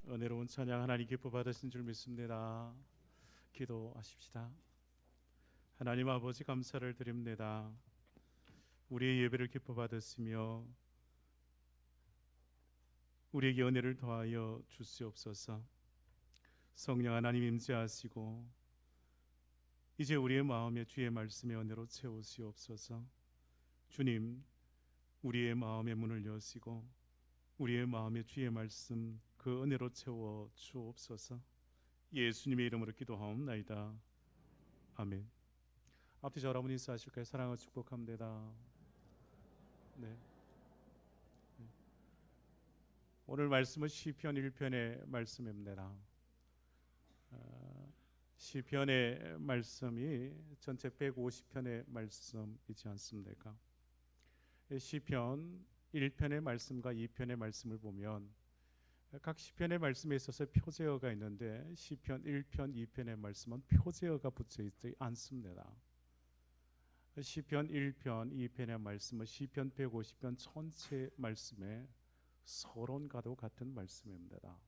은혜로운 찬양 하나님 기뻐 받으신 줄 믿습니다. 기도하십시다. 하나님 아버지 감사를 드립니다. 우리의 예배를 기뻐 받으시며 우리에게 은혜를 더하여 주시옵소서. 성령 하나님 임재하시고 이제 우리의 마음에 주의 말씀의 은혜로 채우시옵소서. 주님, 우리의 마음의 문을 여시고 우리의 마음에 주의 말씀 그 은혜로 채워 주옵소서. 예수님의 이름으로 기도하옵나이다. 아멘. 앞뒤 저 여러분 인사하실까요? 사랑을 축복합니다. 네. 오늘 말씀은 시편 1편의 말씀입니다. 시편의 말씀이 전체 150편의 말씀이지 않습니까? 시편 1편의 말씀과 2편의 말씀을 보면 각 시편의 말씀에 있어서 표제어가 있는데 시편 1편, 2편의 말씀은 표제어가 붙어 있지 않습니다. 시편 1편, 2편의 말씀은 시편 150편 전체 말씀의 서론과도 같은 말씀입니다.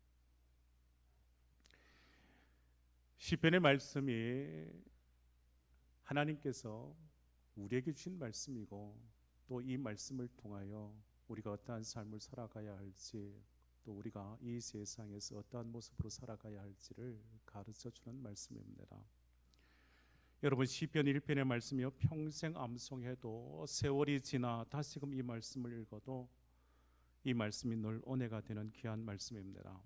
시편의 말씀이 하나님께서 우리에게 주신 말씀이고 또 이 말씀을 통하여 우리가 어떠한 삶을 살아가야 할지 또 우리가 이 세상에서 어떠한 모습으로 살아가야 할지를 가르쳐주는 말씀입니다. 여러분, 시편 1편의 말씀이요, 평생 암송해도 세월이 지나 다시금 이 말씀을 읽어도 이 말씀이 늘 은혜가 되는 귀한 말씀입니다.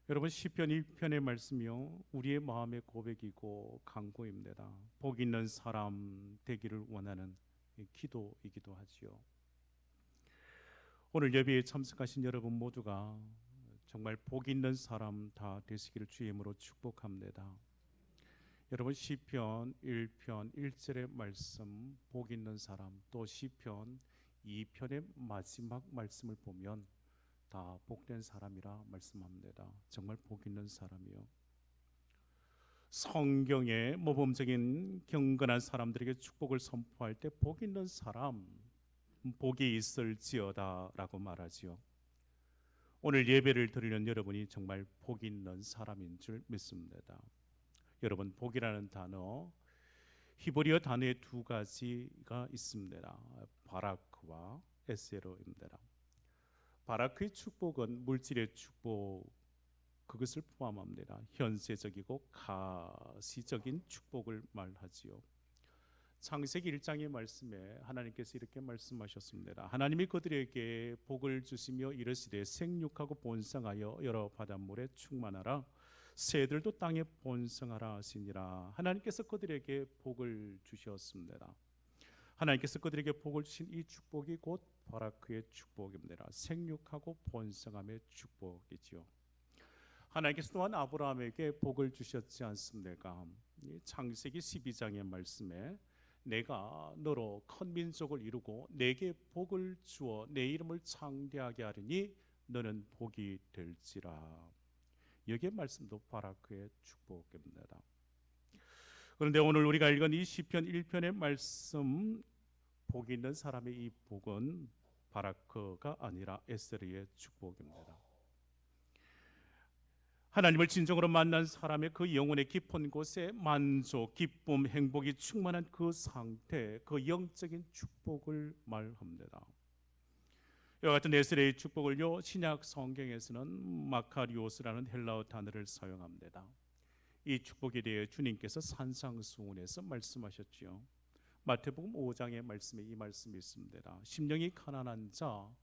여러분, 시편 1편의 말씀이요, 우리의 마음의 고백이고 간구입니다. 복 있는 사람 되기를 원하는 기도이기도 하지요. 오늘 예배에 참석하신 여러분 모두가 정말 복 있는 사람 다 되시기를 주의 이름으로 축복합니다. 여러분, 시편 1편 1절의 말씀 복 있는 사람, 또 시편 2편의 마지막 말씀을 보면 다 복된 사람이라 말씀합니다. 정말 복 있는 사람이요. 성경에 모범적인 경건한 사람들에게 축복을 선포할 때 복 있는 사람, 복이 있을지어다 라고 말하지요. 오늘 예배를 드리는 여러분이 정말 복 있는 사람인 줄 믿습니다. 여러분, 복이라는 단어, 히브리어 단어의 두 가지가 있습니다. 바라크와 에세로입니다. 바라크의 축복은 물질의 축복, 그것을 포함합니다. 현세적이고 가시적인 축복을 말하지요. 창세기 1장의 말씀에 하나님께서 이렇게 말씀하셨습니다. 하나님이 그들에게 복을 주시며 이르시되 생육하고 번성하여 여러 바닷물에 충만하라, 새들도 땅에 번성하라 하시니라. 하나님께서 그들에게 복을 주셨습니다. 하나님께서 그들에게 복을 주신 이 축복이 곧 바라크의 축복입니다. 생육하고 번성함의 축복이지요. 하나님께서 또한 아브라함에게 복을 주셨지 않습니까? 창세기 12장의 말씀에 내가 너로 큰 민족을 이루고 내게 복을 주어 내 이름을 창대하게 하리니 너는 복이 될지라. 여기에 말씀도 바라크의 축복입니다. 그런데 오늘 우리가 읽은 이 시편 1편의 말씀, 복 있는 사람의 이 복은 바라크가 아니라 에스르의 축복입니다. 하나님을 진정으로 만난 사람의 그 영혼의 깊은 곳에 만족, 기쁨, 행복이 충만한 그 상태, 그 영적인 축복을 말합니다. 이와 같은 에스레의 축복을요, 신약 성경에서는 마카리오스라는 헬라어 단어를 사용합니다. 이 축복에 대해 주님께서 산상수훈에서 말씀하셨지요. 마태복음 5장의 말씀에 이 말씀이 있습니다. 심령이 가난한 자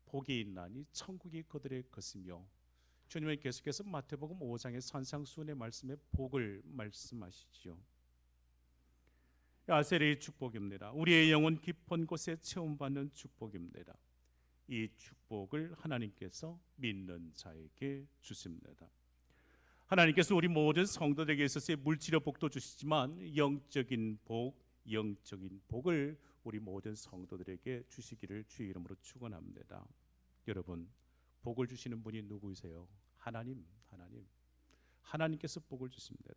복이 있나니 천국이 그들의 것이며, 주님은 계속해서 마태복음 5장의 산상수훈의 말씀에 복을 말씀하시지요. 아세리의 축복입니다. 우리의 영혼 깊은 곳에 체험받는 축복입니다. 이 축복을 하나님께서 믿는 자에게 주십니다. 하나님께서 우리 모든 성도들에게 있어서의 물질의 복도 주시지만 영적인 복을 우리 모든 성도들에게 주시기를 주의 이름으로 축원합니다. 여러분, 복을 주시는 분이 누구이세요? 하나님께서 복을 주십니다.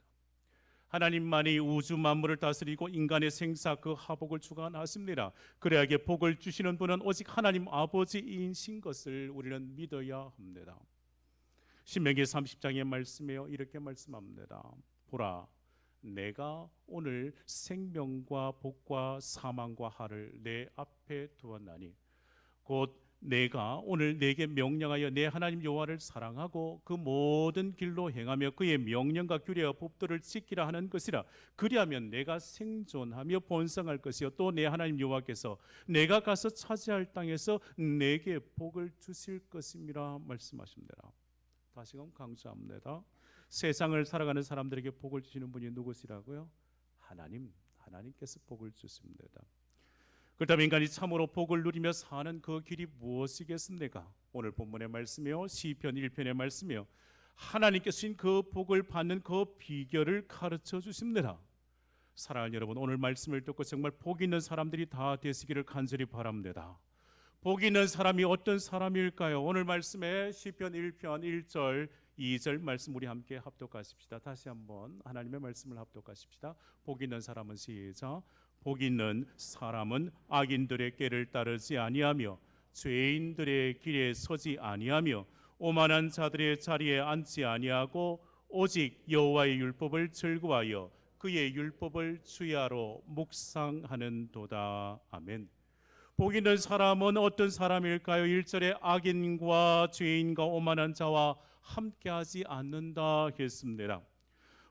하나님만이 우주 만물을 다스리고 인간의 생사 그 하복을 주관하십니다. 그래야게 복을 주시는 분은 오직 하나님 아버지이신 것을 우리는 믿어야 합니다. 신명기 30장의 말씀에요 이렇게 말씀합니다. 보라, 내가 오늘 생명과 복과 사망과 화를 내 앞에 두었나니 곧 내가 오늘 내게 명령하여 내 하나님 여호와를 사랑하고 그 모든 길로 행하며 그의 명령과 규례와 법도를 지키라 하는 것이라. 그리하면 내가 생존하며 번성할 것이요 또 내 하나님 여호와께서 내가 가서 차지할 땅에서 내게 복을 주실 것임이라 말씀하십니다. 다시금 강조합니다. 세상을 살아가는 사람들에게 복을 주시는 분이 누구시라고요? 하나님께서 복을 주십니다. 그렇다면 인간이 참으로 복을 누리며 사는 그 길이 무엇이겠습니까? 오늘 본문의 말씀이요 시편 1편의 말씀이요 하나님께서 주신 그 복을 받는 그 비결을 가르쳐 주십니다. 사랑하는 여러분, 오늘 말씀을 듣고 정말 복 있는 사람들이 다 되시기를 간절히 바랍니다. 복 있는 사람이 어떤 사람일까요? 오늘 말씀에 시편 1편 1절 2절 말씀 우리 함께 합독하십시다. 다시 한번 하나님의 말씀을 합독하십시다. 복 있는 사람은 시작. 복 있는 사람은 악인들의 꾀를 따르지 아니하며 죄인들의 길에 서지 아니하며 오만한 자들의 자리에 앉지 아니하고 오직 여호와의 율법을 즐거워하여 그의 율법을 주야로 묵상하는도다. 아멘. 복 있는 사람은 어떤 사람일까요? 1절에 악인과 죄인과 오만한 자와 함께하지 않는다 했습니다.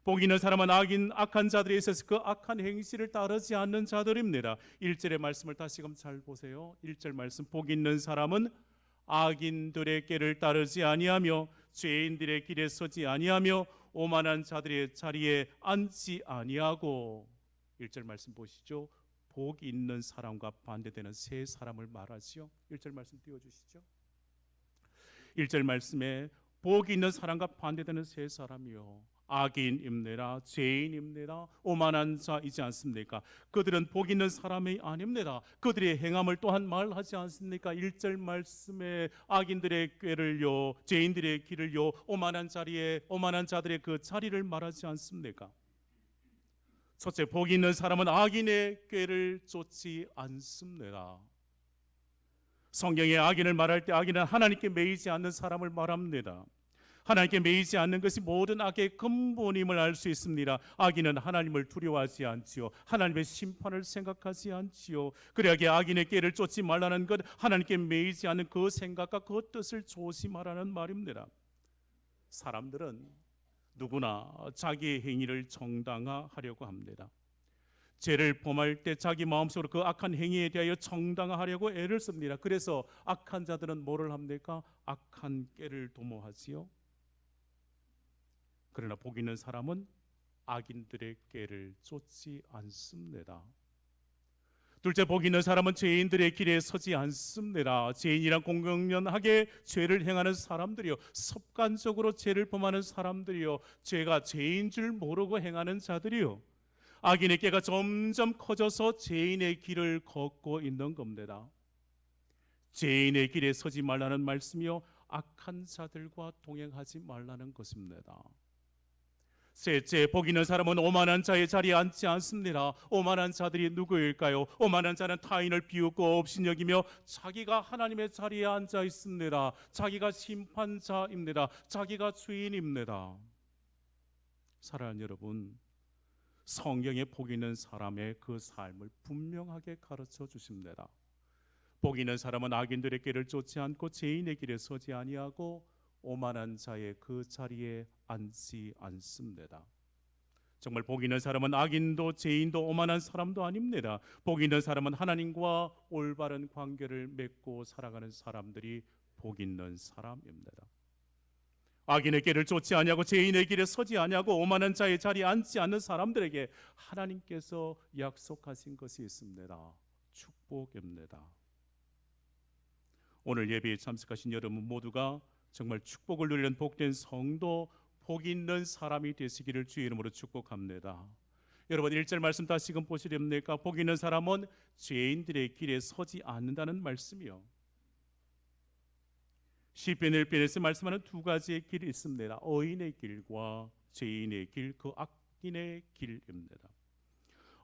복 있는 사람은 악한 자들에 있어서 그 악한 행실을 따르지 않는 자들입니다. 1절의 말씀을 다시금 잘 보세요. 1절 말씀, 복 있는 사람은 악인들의 꾀를 따르지 아니하며 죄인들의 길에 서지 아니하며 오만한 자들의 자리에 앉지 아니하고. 1절 말씀 보시죠. 복 있는 사람과 반대되는 세 사람을 말하지요. 1절 말씀 띄워주시죠. 1절 말씀에 복 있는 사람과 반대되는 세 사람이요 악인입니다. 죄인입니다. 오만한 자이지 않습니까? 그들은 복 있는 사람이 아닙니다. 그들의 행함을 또한 말하지 않습니까? 1절 말씀에 악인들의 꾀를요 죄인들의 길을요 오만한 자들의 그 자리를 말하지 않습니까? 첫째, 복 있는 사람은 악인의 꾀를 쫓지 않습니다. 성경에 악인을 말할 때 악인은 하나님께 매이지 않는 사람을 말합니다. 하나님께 매이지 않는 것이 모든 악의 근본임을 알 수 있습니다. 악인은 하나님을 두려워하지 않지요. 하나님의 심판을 생각하지 않지요. 그래야게 악인의 꾀를 쫓지 말라는 것, 하나님께 매이지 않는 그 생각과 그 뜻을 조심하라는 말입니다. 사람들은 누구나 자기의 행위를 정당화하려고 합니다. 죄를 범할 때 자기 마음속으로 그 악한 행위에 대하여 정당화하려고 애를 씁니다. 그래서 악한 자들은 뭐를 합니까? 악한 꾀를 도모하지요. 그러나 복 있는 사람은 악인들의 꾀를 쫓지 않습니다. 둘째, 복 있는 사람은 죄인들의 길에 서지 않습니다. 죄인이란 공공연하게 죄를 행하는 사람들이요 습관적으로 죄를 범하는 사람들이요 죄가 죄인 줄 모르고 행하는 자들이요 악인의 꾀가 점점 커져서 죄인의 길을 걷고 있는 겁니다. 죄인의 길에 서지 말라는 말씀이요 악한 자들과 동행하지 말라는 것입니다. 셋째, 복 있는 사람은 오만한 자의 자리에 앉지 않습니다. 오만한 자들이 누구일까요? 오만한 자는 타인을 비웃고 업신여기며 자기가 하나님의 자리에 앉아 있습니다. 자기가 심판자입니다. 자기가 주인입니다. 사랑하는 여러분, 성경에 복 있는 사람의 그 삶을 분명하게 가르쳐 주십니다. 복 있는 사람은 악인들의 길을 쫓지 않고 죄인의 길에 서지 아니하고 오만한 자의 그 자리에 앉지 않습니다. 정말 복 있는 사람은 악인도 죄인도 오만한 사람도 아닙니다. 복 있는 사람은 하나님과 올바른 관계를 맺고 살아가는 사람들이 복 있는 사람입니다. 악인의 길을 쫓지 아니하고 죄인의 길에 서지 아니하고 오만한 자의 자리에 앉지 않는 사람들에게 하나님께서 약속하신 것이 있습니다. 축복입니다. 오늘 예배에 참석하신 여러분 모두가 정말 축복을 누리는 복된 성도, 복 있는 사람이 되시기를 주의 이름으로 축복합니다. 여러분 1절 말씀 다시금 보시렵니까? 복 있는 사람은 죄인들의 길에 서지 않는다는 말씀이요. 시편 1편에서 말씀하는 두 가지의 길이 있습니다. 의인의 길과 죄인의 길, 그 악인의 길입니다.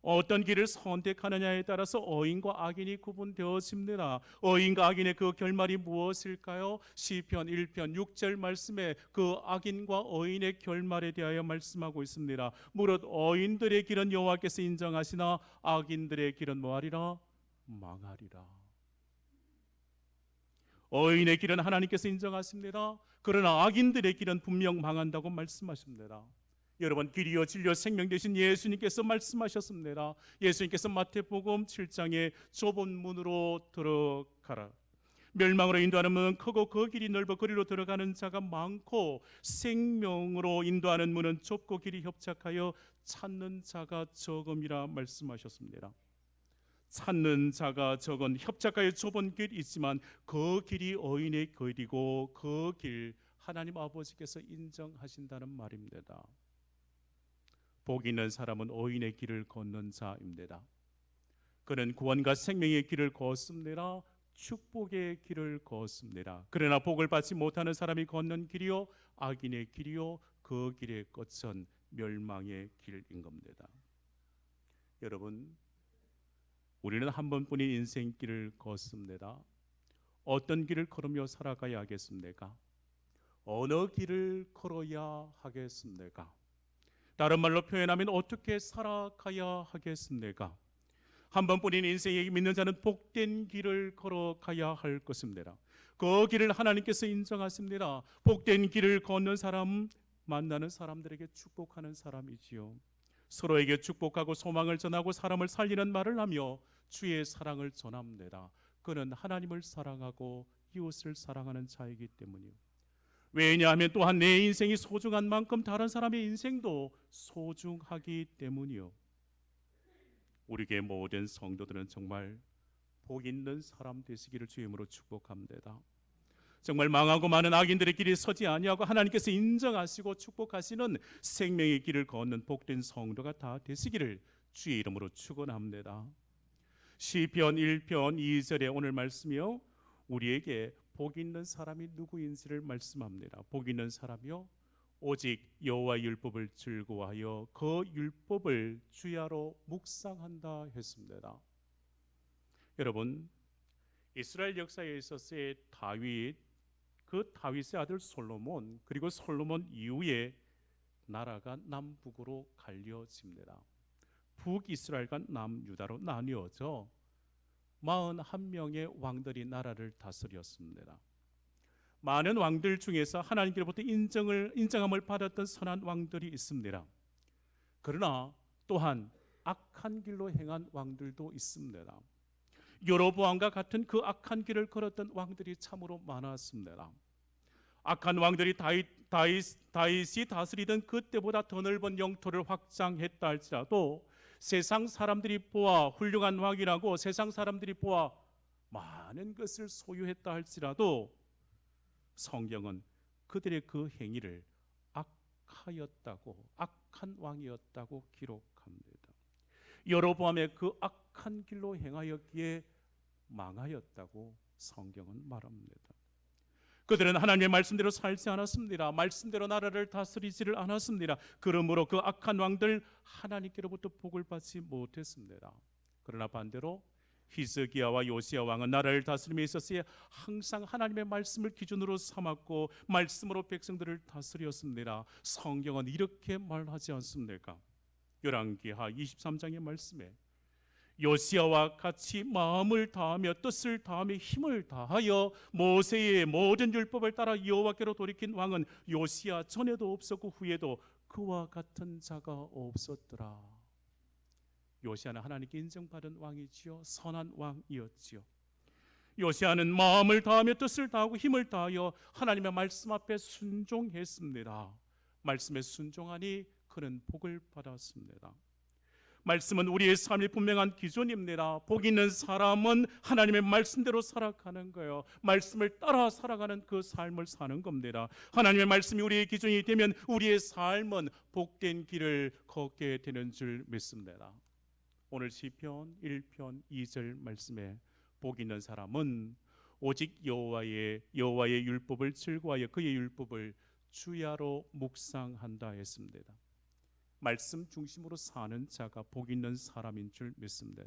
어떤 길을 선택하느냐에 따라서 의인과 악인이 구분되어집니다. 의인과 악인의 그 결말이 무엇일까요? 시편 1편 6절 말씀에 그 악인과 의인의 결말에 대하여 말씀하고 있습니다. 무릇 의인들의 길은 여호와께서 인정하시나 악인들의 길은 뭐하리라? 망하리라. 의인의 길은 하나님께서 인정하십니다. 그러나 악인들의 길은 분명 망한다고 말씀하십니다. 여러분, 길이요 진리요 생명 되신 예수님께서 말씀하셨습니다. 예수님께서 마태복음 7장에 좁은 문으로 들어가라. 멸망으로 인도하는 문은 크고 그 길이 넓어 그리로 들어가는 자가 많고 생명으로 인도하는 문은 좁고 길이 협착하여 찾는 자가 적음이라 말씀하셨습니다. 찾는 자가 적은 협착하여 좁은 길이 있지만 그 길이 의인의 길이고 그 길 하나님 아버지께서 인정하신다는 말입니다. 복 있는 사람은 의인의 길을 걷는 자입니다. 그는 구원과 생명의 길을 걷습니다. 축복의 길을 걷습니다. 그러나 복을 받지 못하는 사람이 걷는 길이요 악인의 길이요 그 길의 끝은 멸망의 길인 겁니다. 여러분, 우리는 한 번뿐인 인생길을 걷습니다. 어떤 길을 걸으며 살아가야 하겠습니까? 어느 길을 걸어야 하겠습니까? 다른 말로 표현하면 어떻게 살아가야 하겠습니까? 한 번뿐인 인생에 믿는 자는 복된 길을 걸어가야 할 것입니다. 그 길을 하나님께서 인정하십니다. 복된 길을 걷는 사람, 만나는 사람들에게 축복하는 사람이지요. 서로에게 축복하고 소망을 전하고 사람을 살리는 말을 하며 주의 사랑을 전합니다. 그는 하나님을 사랑하고 이웃을 사랑하는 자이기 때문이요. 왜냐하면 또한 내 인생이 소중한 만큼 다른 사람의 인생도 소중하기 때문이요. 우리에게 모든 성도들은 정말 복 있는 사람 되시기를 주임으로 축복합니다. 정말 망하고 많은 악인들의 길이 서지 아니하고 하나님께서 인정하시고 축복하시는 생명의 길을 걷는 복된 성도가 다 되시기를 주의 이름으로 축원합니다. 시편 1편 2절에 오늘 말씀이요, 우리에게 복 있는 사람이 누구인지를 말씀합니다. 복 있는 사람이요 오직 여호와의 율법을 즐거워하여 그 율법을 주야로 묵상한다 했습니다. 여러분, 이스라엘 역사에 있어서의 다윗, 그 다윗의 아들 솔로몬, 그리고 솔로몬 이후에 나라가 남북으로 갈려집니다. 북이스라엘과 남유다로 나뉘어져 41명의 왕들이 나라를 다스렸습니다. 많은 왕들 중에서 하나님께로부터 인정함을 받았던 선한 왕들이 있습니다. 그러나 또한 악한 길로 행한 왕들도 있습니다. 여로보암과 같은 그 악한 길을 걸었던 왕들이 참으로 많았습니다. 악한 왕들이 다윗이 다스리던 그때보다 더 넓은 영토를 확장했다 할지라도 세상 사람들이 보아 훌륭한 왕이라고 세상 사람들이 보아 많은 것을 소유했다 할지라도 성경은 그들의 그 행위를 악하였다고, 악한 왕이었다고 기록합니다. 여로보암의 그 악한 길로 행하였기에 망하였다고 성경은 말합니다. 그들은 하나님의 말씀대로 살지 않았습니다. 말씀대로 나라를 다스리지를 않았습니다. 그러므로 그 악한 왕들 하나님께로부터 복을 받지 못했습니다. 그러나 반대로 히스기야와 요시야 왕은 나라를 다스림에 있어서 항상 하나님의 말씀을 기준으로 삼았고 말씀으로 백성들을 다스렸습니다. 성경은 이렇게 말하지 않습니까? 열왕기하 23장의 말씀에 요시야와 같이 마음을 다하며 뜻을 다하며 힘을 다하여 모세의 모든 율법을 따라 여호와께로 돌이킨 왕은 요시야 전에도 없었고 후에도 그와 같은 자가 없었더라. 요시야는 하나님께 인정받은 왕이지요. 선한 왕이었지요. 요시야는 마음을 다하며 뜻을 다하고 힘을 다하여 하나님의 말씀 앞에 순종했습니다. 말씀에 순종하니 그는 복을 받았습니다. 말씀은 우리의 삶의 분명한 기준입니다. 복 있는 사람은 하나님의 말씀대로 살아가는 거예요. 말씀을 따라 살아가는 그 삶을 사는 겁니다. 하나님의 말씀이 우리의 기준이 되면 우리의 삶은 복된 길을 걷게 되는 줄 믿습니다. 오늘 시편 1편 2절 말씀에 복 있는 사람은 오직 여호와의 율법을 즐거워하여 그의 율법을 주야로 묵상한다 했습니다. 말씀 중심으로 사는 자가 복 있는 사람인 줄 믿습니다.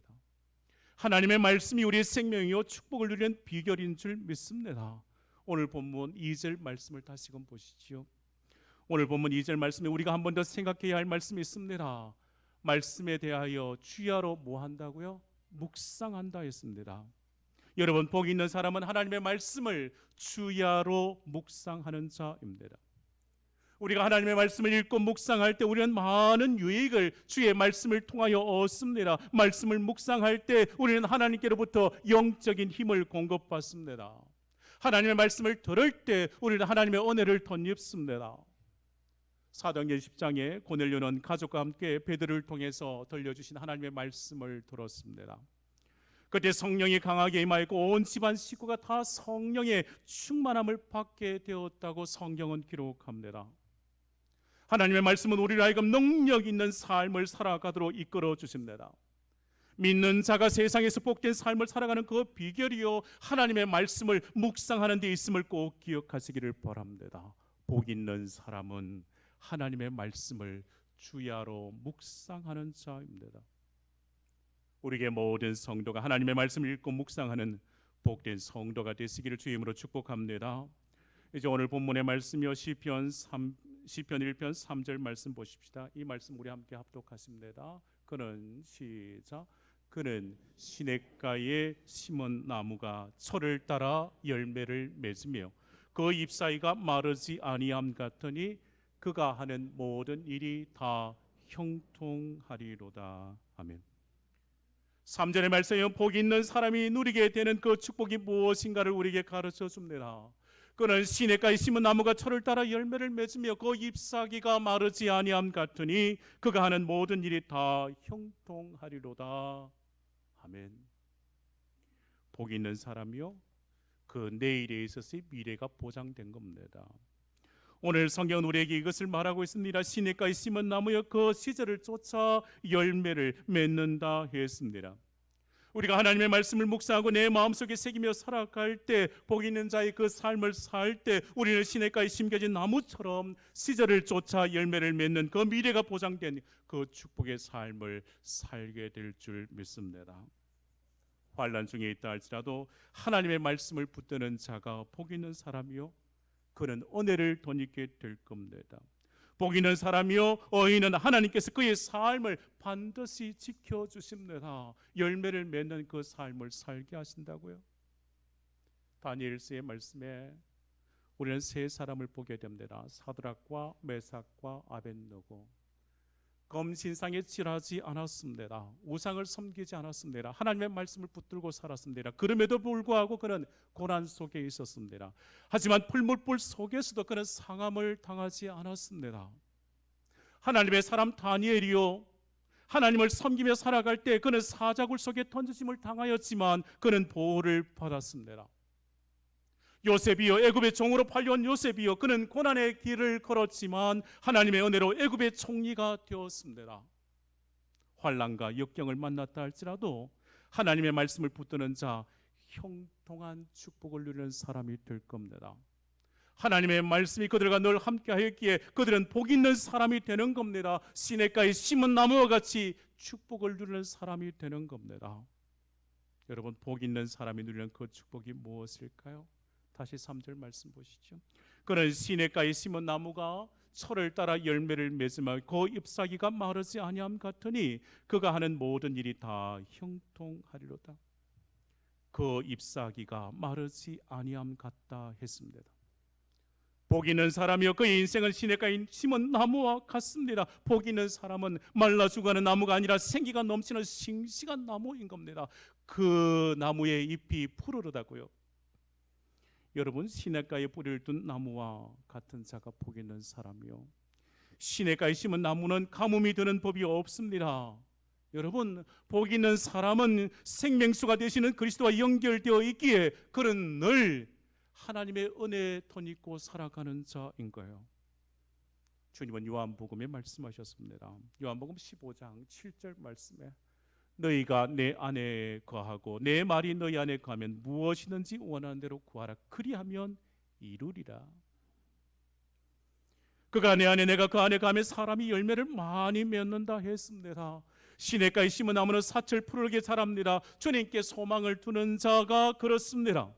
하나님의 말씀이 우리의 생명이요 축복을 누리는 비결인 줄 믿습니다. 오늘 본문 2절 말씀을 다시금 보시지요. 오늘 본문 2절 말씀에 우리가 한 번 더 생각해야 할 말씀이 있습니다. 말씀에 대하여 주야로 뭐 한다고요? 묵상한다 했습니다. 여러분, 복 있는 사람은 하나님의 말씀을 주야로 묵상하는 자입니다. 우리가 하나님의 말씀을 읽고 묵상할 때 우리는 많은 유익을 주의 말씀을 통하여 얻습니다. 말씀을 묵상할 때 우리는 하나님께로부터 영적인 힘을 공급받습니다. 하나님의 말씀을 들을 때 우리는 하나님의 은혜를 덧입습니다. 사도행전 10장에 고넬료는 가족과 함께 베드로를 통해서 들려주신 하나님의 말씀을 들었습니다. 그때 성령이 강하게 임하였고 온 집안 식구가 다 성령의 충만함을 받게 되었다고 성경은 기록합니다. 하나님의 말씀은 우리를 하여금 능력 있는 삶을 살아가도록 이끌어 주십니다. 믿는 자가 세상에서 복된 삶을 살아가는 그 비결이요 하나님의 말씀을 묵상하는 데 있음을 꼭 기억하시기를 바랍니다. 복 있는 사람은 하나님의 말씀을 주야로 묵상하는 자입니다. 우리에게 모든 성도가 하나님의 말씀을 읽고 묵상하는 복된 성도가 되시기를 주임으로 축복합니다. 이제 오늘 본문의 말씀이요 시편 1편 3절 말씀 보십시다. 이 말씀 우리 함께 합독하십니다. 그는 시작. 그는 시냇가에 심은 나무가 철을 따라 열매를 맺으며 그 잎사귀가 마르지 아니함 같으니 그가 하는 모든 일이 다 형통하리로다. 아멘. 3절의 말씀에 복 있는 사람이 누리게 되는 그 축복이 무엇인가를 우리에게 가르쳐 줍니다. 그는 시냇가에 심은 나무가 철을 따라 열매를 맺으며 그 잎사귀가 마르지 아니함 같으니 그가 하는 모든 일이 다 형통하리로다. 아멘. 복 있는 사람이요 그 내일에 있어서의 미래가 보장된 겁니다. 오늘 성경은 우리에게 이것을 말하고 있습니다. 시냇가에 심은 나무여 그 시절을 쫓아 열매를 맺는다 했습니다. 우리가 하나님의 말씀을 묵상하고 내 마음속에 새기며 살아갈 때 복 있는 자의 그 삶을 살 때 우리는 시냇가에 심겨진 나무처럼 시절을 쫓아 열매를 맺는 그 미래가 보장된 그 축복의 삶을 살게 될 줄 믿습니다. 환난 중에 있다 할지라도 하나님의 말씀을 붙드는 자가 복 있는 사람이요 그는 은혜를 덧입게 될 겁니다. 복 있는 사람이요 의인은 하나님께서 그의 삶을 반드시 지켜주십니다. 열매를 맺는 그 삶을 살게 하신다고요. 다니엘서의 말씀에 우리는 세 사람을 보게 됩니다. 사드락과 메삭과 아벳느고. 검신상에 칠하지 않았습니다. 우상을 섬기지 않았습니다. 하나님의 말씀을 붙들고 살았습니다. 그럼에도 불구하고 그는 고난 속에 있었습니다. 하지만 풀무불 속에서도 그는 상함을 당하지 않았습니다. 하나님의 사람 다니엘이요 하나님을 섬기며 살아갈 때 그는 사자굴 속에 던져짐을 당하였지만 그는 보호를 받았습니다. 요셉이요 애굽의 종으로 팔려온 요셉이요 그는 고난의 길을 걸었지만 하나님의 은혜로 애굽의 총리가 되었습니다. 환난과 역경을 만났다 할지라도 하나님의 말씀을 붙드는 자 형통한 축복을 누리는 사람이 될 겁니다. 하나님의 말씀이 그들과 늘 함께하였기에 그들은 복 있는 사람이 되는 겁니다. 시냇가에 심은 나무와 같이 축복을 누리는 사람이 되는 겁니다. 여러분, 복 있는 사람이 누리는 그 축복이 무엇일까요? 다시 3절 말씀 보시죠. 그는 시냇가에 심은 나무가 철을 따라 열매를 맺으며 그 잎사귀가 마르지 아니함 같으니 그가 하는 모든 일이 다 형통하리로다. 그 잎사귀가 마르지 아니함 같다 했습니다. 복 있는 사람이요 그의 인생은 시냇가에 심은 나무와 같습니다. 복 있는 사람은 말라 죽어가는 나무가 아니라 생기가 넘치는 싱싱한 나무인 겁니다. 그 나무의 잎이 푸르르다고요. 여러분, 시냇가에 뿌리를 둔 나무와 같은 자가 복 있는 사람이요 시냇가에 심은 나무는 가뭄이 드는 법이 없습니다. 여러분, 복 있는 사람은 생명수가 되시는 그리스도와 연결되어 있기에 그는 늘 하나님의 은혜에 덧입고 살아가는 자인 거예요. 주님은 요한복음에 말씀하셨습니다. 요한복음 15장 7절 말씀에 너희가 내 안에 거하고 내 말이 너희 안에 거하면 무엇이든지 원하는 대로 구하라. 그리하면 이루리라. 그가 내 안에 내가 그 안에 가면 사람이 열매를 많이 맺는다 했습니다. 시냇가에 심은 나무는 사철 푸르게 자랍니다. 주님께 소망을 두는 자가 그렇습니다.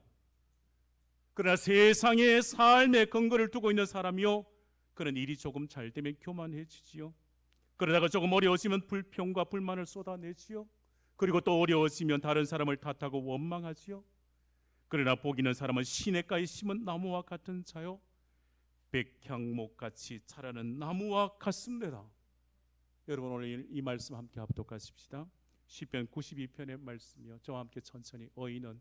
그러나 세상의 삶의 근거를 두고 있는 사람이요, 그런 일이 조금 잘 되면 교만해지지요. 그러다가 조금 어려워지면 불평과 불만을 쏟아내지요. 그리고 또 어려워지면 다른 사람을 탓하고 원망하지요. 그러나 복 있는 사람은 시냇가에 심은 나무와 같은 자요, 백향목같이 자라는 나무와 같습니다. 여러분, 오늘 이 말씀 함께 합독하십시다. 시편 92편의 말씀이요, 저와 함께 천천히 어인은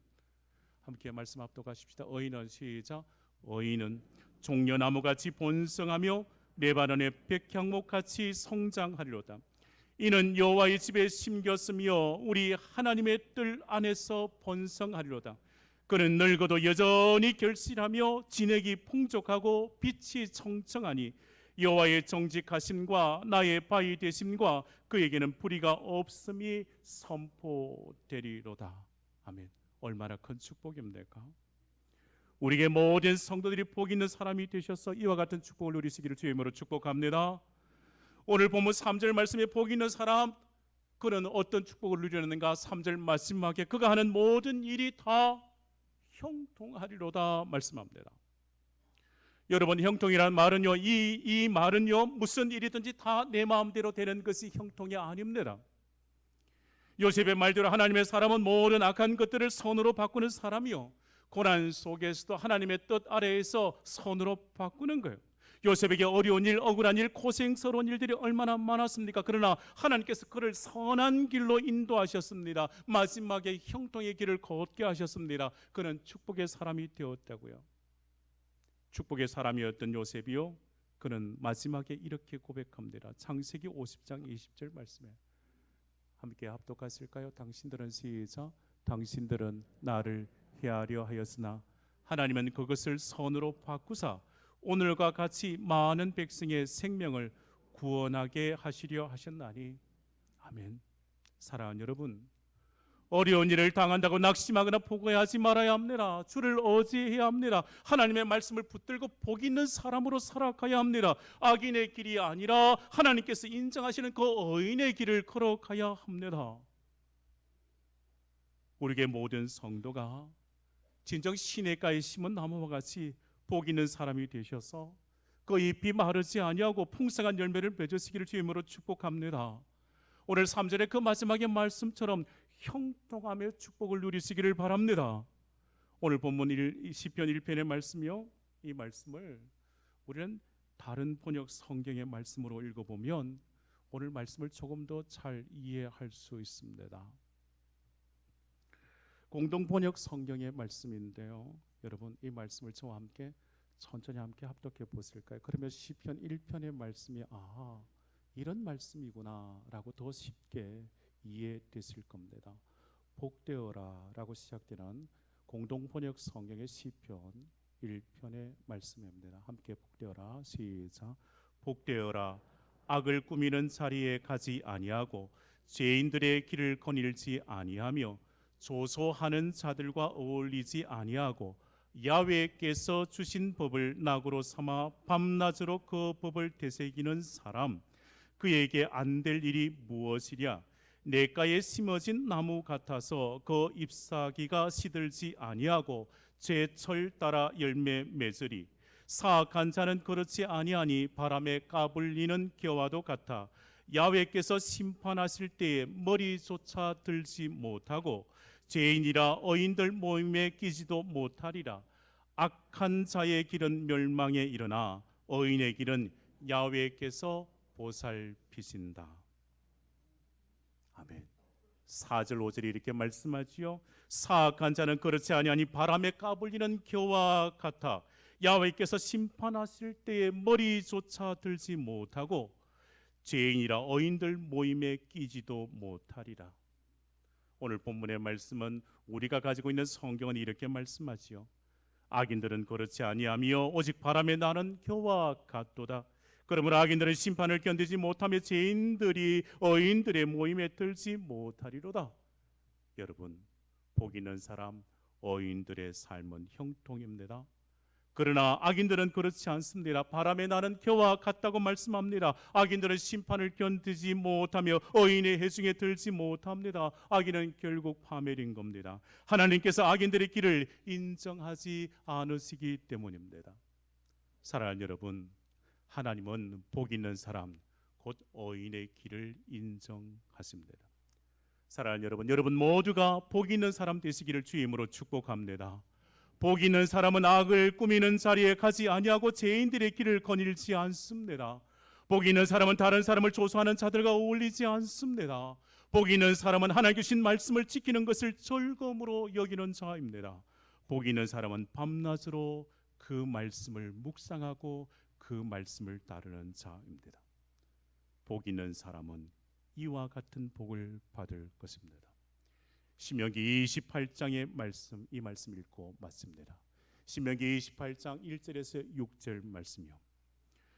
함께 말씀 합독하십시다. 어인은 시작. 어인은 종려나무같이 번성하며 레바논의 백향목같이 성장하리로다. 이는 여호와의 집에 심겼으며 우리 하나님의 뜰 안에서 번성하리로다. 그는 늙어도 여전히 결실하며 진액이 풍족하고 빛이 청청하니 여호와의 정직하심과 나의 바위 되심과 그에게는 불의가 없음이 선포되리로다. 아멘. 얼마나 큰 축복입니까? 우리에게 모든 성도들이 복 있는 사람이 되셔서 이와 같은 축복을 누리시기를 주의 이름으로 축복합니다. 오늘 본문 3절 말씀에 복 있는 사람, 그는 어떤 축복을 누리는가? 3절 마지막에 그가 하는 모든 일이 다 형통하리로다 말씀합니다. 여러분, 형통이라는 말은요, 이 말은요, 무슨 일이든지 다 내 마음대로 되는 것이 형통이 아닙니다. 요셉의 말대로 하나님의 사람은 모든 악한 것들을 선으로 바꾸는 사람이요, 고난 속에서도 하나님의 뜻 아래에서 선으로 바꾸는 거예요. 요셉에게 어려운 일, 억울한 일, 고생스러운 일들이 얼마나 많았습니까? 그러나 하나님께서 그를 선한 길로 인도하셨습니다. 마지막에 형통의 길을 걷게 하셨습니다. 그는 축복의 사람이 되었다고요. 축복의 사람이었던 요셉이요, 그는 마지막에 이렇게 고백합니다. 창세기 50장 20절 말씀에 함께 합독하실까요? 당신들은 시작. 당신들은 나를 해하려 하였으나 하나님은 그것을 선으로 바꾸사 오늘과 같이 많은 백성의 생명을 구원하게 하시려 하셨나니. 아멘. 사랑하는 여러분, 어려운 일을 당한다고 낙심하거나 포기하지 말아야 합니다. 주를 의지해야 합니다. 하나님의 말씀을 붙들고 복 있는 사람으로 살아가야 합니다. 악인의 길이 아니라 하나님께서 인정하시는 그 의인의 길을 걸어가야 합니다. 우리에게 모든 성도가 진정 시냇가에 심은 나무와 같이 복 있는 사람이 되셔서 그 잎이 마르지 아니하고 풍성한 열매를 맺으시기를 주의 이름으로 축복합니다. 오늘 3절의 그 마지막의 말씀처럼 형통하며 축복을 누리시기를 바랍니다. 오늘 본문 시편 1편의 말씀이요, 이 말씀을 우리는 다른 번역 성경의 말씀으로 읽어보면 오늘 말씀을 조금 더 잘 이해할 수 있습니다. 공동 번역 성경의 말씀인데요, 여러분, 이 말씀을 저와 함께 천천히 함께 합독해 보실까요? 그러면 시편 1편의 말씀이 이런 말씀이구나 라고 더 쉽게 이해되실 겁니다. 복되어라 라고 시작되는 공동 번역 성경의 시편 1편의 말씀입니다. 함께 복되어라 시작. 복되어라, 악을 꾸미는 자리에 가지 아니하고 죄인들의 길을 거닐지 아니하며 조소하는 자들과 어울리지 아니하고 야훼께서 주신 법을 낙으로 삼아 밤낮으로 그 법을 되새기는 사람, 그에게 안 될 일이 무엇이랴? 냇가에 심어진 나무 같아서 그 잎사귀가 시들지 아니하고 제철 따라 열매 맺으리. 사악한 자는 그렇지 아니하니 바람에 까불리는 겨와도 같아 야훼께서 심판하실 때에 머리조차 들지 못하고 죄인이라 어인들 모임에 끼지도 못하리라. 악한 자의 길은 멸망에 이르나 어인의 길은 야훼께서 보살피신다. 아멘. 4절 5절이 이렇게 말씀하지요. 사악한 자는 그렇지 아니하니 바람에 까불리는 겨와 같아 야훼께서 심판하실 때에 머리조차 들지 못하고 죄인이라 어인들 모임에 끼지도 못하리라. 오늘 본문의 말씀은 우리가 가지고 있는 성경은 이렇게 말씀하지요. 악인들은 그렇지 아니하며 오직 바람에 나는 겨와 같도다. 그러므로 악인들은 심판을 견디지 못하며 죄인들이 어인들의 모임에 들지 못하리로다. 여러분, 복 있는 사람, 어인들의 삶은 형통입니다. 그러나 악인들은 그렇지 않습니다. 바람에 나는 겨와 같다고 말씀합니다. 악인들은 심판을 견디지 못하며 의인의 해중에 들지 못합니다. 악인은 결국 파멸인 겁니다. 하나님께서 악인들의 길을 인정하지 않으시기 때문입니다. 사랑하는 여러분, 하나님은 복 있는 사람, 곧 의인의 길을 인정하십니다. 사랑하는 여러분, 여러분 모두가 복 있는 사람 되시기를 주임으로 축복합니다. 복 있는 사람은 악을 꾸미는 자리에 가지 아니하고 죄인들의 길을 거닐지 않습니다. 복 있는 사람은 다른 사람을 조소하는 자들과 어울리지 않습니다. 복 있는 사람은 하나님 주신 말씀을 지키는 것을 즐거움으로 여기는 자입니다. 복 있는 사람은 밤낮으로 그 말씀을 묵상하고 그 말씀을 따르는 자입니다. 복 있는 사람은 이와 같은 복을 받을 것입니다. 신명기 28장의 말씀, 이 말씀 읽고 맞습니다. 신명기 28장 1절에서 6절 말씀이요.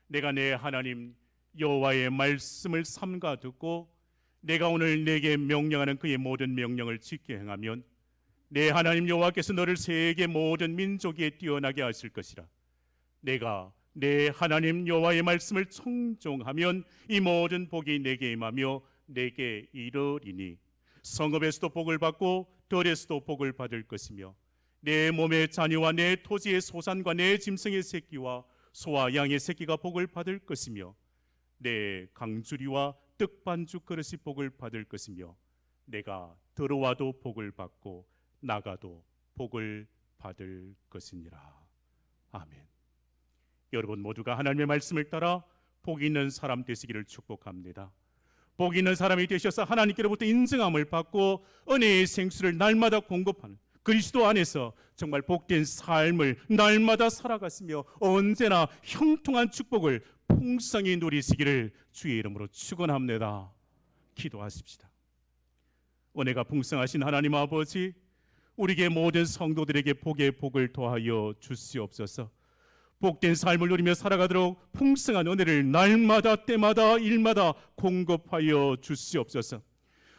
내가 내 하나님 여호와의 말씀을 삼가 듣고 내가 오늘 내게 명령하는 그의 모든 명령을 지켜 행하면 내 하나님 여호와께서 너를 세계 모든 민족에 뛰어나게 하실 것이라. 내가 내 하나님 여호와의 말씀을 청종하면 이 모든 복이 내게 임하며 내게 이르리니 성읍에서도 복을 받고 들에서도 복을 받을 것이며 내 몸의 자녀와 내 토지의 소산과 내 짐승의 새끼와 소와 양의 새끼가 복을 받을 것이며 내 강주리와 떡반죽 그릇이 복을 받을 것이며 내가 들어와도 복을 받고 나가도 복을 받을 것이니라. 아멘. 여러분 모두가 하나님의 말씀을 따라 복 있는 사람 되시기를 축복합니다. 복 있는 사람이 되셔서 하나님께로부터 인정함을 받고 은혜의 생수를 날마다 공급하는 그리스도 안에서 정말 복된 삶을 날마다 살아갔으며 언제나 형통한 축복을 풍성히 누리시기를 주의 이름으로 축원합니다. 기도하십시다. 은혜가 풍성하신 하나님 아버지, 우리에게 모든 성도들에게 복의 복을 더하여 주시옵소서. 복된 삶을 누리며 살아가도록 풍성한 은혜를 날마다 때마다 일마다 공급하여 주시옵소서.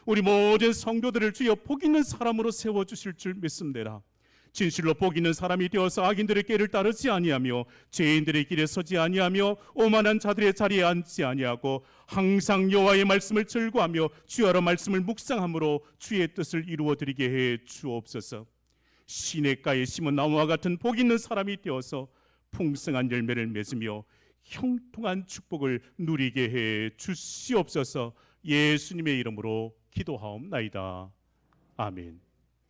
우리 모든 성도들을 주여 복 있는 사람으로 세워주실 줄 믿습니다. 진실로 복 있는 사람이 되어서 악인들의 길을 따르지 아니하며 죄인들의 길에 서지 아니하며 오만한 자들의 자리에 앉지 아니하고 항상 여호와의 말씀을 즐거하며 주야로 말씀을 묵상함으로 주의 뜻을 이루어드리게 해 주옵소서. 시냇가에 심은 나무와 같은 복 있는 사람이 되어서 풍성한 열매를 맺으며 형통한 축복을 누리게 해 주시옵소서. 예수님의 이름으로 기도하옵나이다. 아멘.